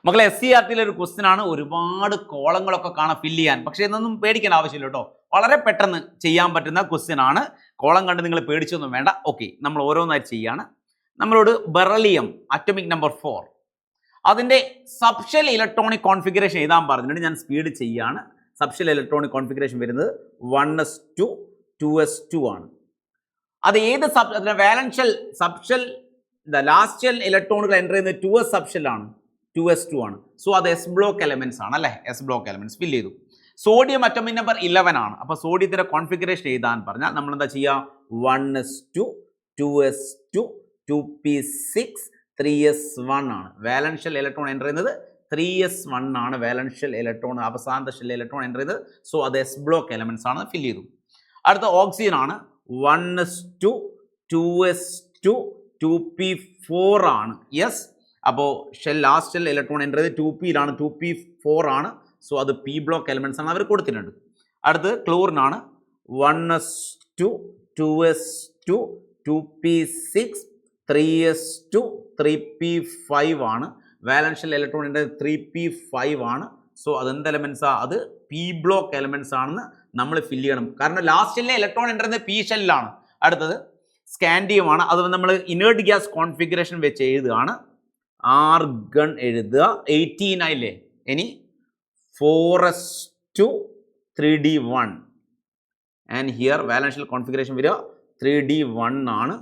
മക്കളെ S C R ടിയിലെ ഒരു question ആണ്. ഒരുപാട് കോളങ്ങളൊക്കെ കാണാൻ ഫില്ല് ചെയ്യാൻ. പക്ഷേ ഇതൊന്നും പേടിക്കേണ്ട ആവശ്യമില്ല കേട്ടോ. വളരെ പെട്ടെന്ന് ചെയ്യാൻ പറ്റുന്ന ക്വസ്റ്റ്യൻ ആണ്. കോളം കണ്ട് നിങ്ങൾ പേടിച്ചൊന്നും വേണ്ട. ഓക്കെ, നമ്മൾ ഓരോന്നായി ചെയ്യാണ്. നമ്മളോട് ബെറലിയം അറ്റോമിക് നമ്പർ 4 അതിൻ്റെ സബ്ഷെൽ ഇലക്ട്രോണിക് കോൺഫിഗറേഷൻ എഴുതാൻ പറഞ്ഞിട്ടുണ്ട്. ഞാൻ സ്പീഡ് ചെയ്യാണ്. സബ്ഷെൽ ഇലക്ട്രോണിക് കോൺഫിഗറേഷൻ വരുന്നത് 1s2 2s2 ആണ്. അത് ഏത് വാലൻഷ്യൽ സബ്ഷെൽ ലാസ്റ്റ് ഷെൽ ഇലക്ട്രോണുകൾ എൻ്റർ ചെയ്യുന്നത് 2s സബ്ഷെല്ലാണ്, 2s2 ആണ്. സോ അത് എസ് ബ്ലോക്ക് എലമെന്റ്സ് ആണ് അല്ലേ. എസ് ബ്ലോക്ക് എലമെന്റ്സ് ഫില്ല് ചെയ്തു. സോഡിയം അറ്റോമിക് നമ്പർ 11 ആണ്. അപ്പോൾ സോഡിയത്തിൻ്റെ കോൺഫിഗറേഷൻ എഴുതാൻ പറഞ്ഞാൽ നമ്മൾ എന്താ ചെയ്യുക? 1s2 2s2 2p6 3s1 ആണ്. വാലൻഷ്യൽ ഇലക്ട്രോൺ എൻ്റർ ചെയ്യുന്നത് 3s1 ആണ്. വാലൻഷ്യൽ ഇലക്ട്രോൺ അവസാനത്തെ ഷെൽ ഇലക്ട്രോൺ എൻ്റർ ചെയ്തത്. സോ അത് എസ് ബ്ലോക്ക് എലമെന്റ്സ് ആണ്, ഫില്ല് ചെയ്തു. അടുത്ത ഓക്സിജൻ ആണ്. 1s2 2s2 2p4 ആണ്. യെസ്, അപ്പോൾ ലാസ്റ്റ് ഷെൽ ഇലക്ട്രോൺ എൻ്റർ ചെയ്ത് 2pയിലാണ്, 2p4 ആണ്. സോ അത് പി ബ്ലോക്ക് എലമെന്റ്സ് ആണ്, അവർ കൊടുത്തിട്ടുണ്ട്. അടുത്ത് ക്ലോറിനാണ്. 1s2 2s2 2p6 3s2 3p5 ആണ്. വാലൻഷ്യൽ ഇലക്ട്രോൺ എൻ്റർ 3p5 ആണ്. സോ അതെന്ത് എലമെന്റ്സാ? അത് പി ബ്ലോക്ക് എലമെന്റ്സ് ആണെന്ന് നമ്മൾ ഫില്ല് ചെയ്യണം. കാരണം ലാസ്റ്റ് ഷെല്ലിലെ ഇലക്ട്രോൺ എൻ്റർ ചെയ്യുന്നത് പി ഷെല്ലിലാണ്. അടുത്തത് സ്കാൻഡിയം ആണ്. അത് നമ്മൾ ഇനേർട്ട് ഗ്യാസ് കോൺഫിഗറേഷൻ വെച്ച് എഴുതുകയാണ്. ആർഗൺ എഴുതുക. 18 ആയില്ലേ. ഇനി 4s2 3d1 and here valence shell configuration വരിക 3d1 ആണ്.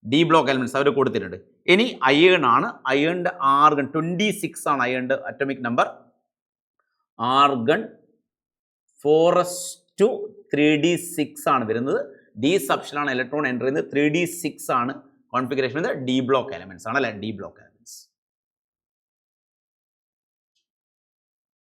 ഡി ബ്ലോക്ക് എലമെന്റ്സ് അവർ കൊടുത്തിട്ടുണ്ട്. ഇനി അയേൺ ആണ്. അയേണിൻ്റെ ആർഗൺ 26 ആണ്. അയേണിൻ്റെ atomic number. Argon 4s2 3d6 ആണ് വരുന്നത്. ഡി സബ്ഷെല്ലാണ് ഇലക്ട്രോൺ എൻ്റർ ചെയ്യുന്നത്. 3d6 ആണ് കോൺഫിഗറേഷൻ. ഡി ബ്ലോക്ക് എലമെന്റ്സ് ആണ് അല്ലേ. D block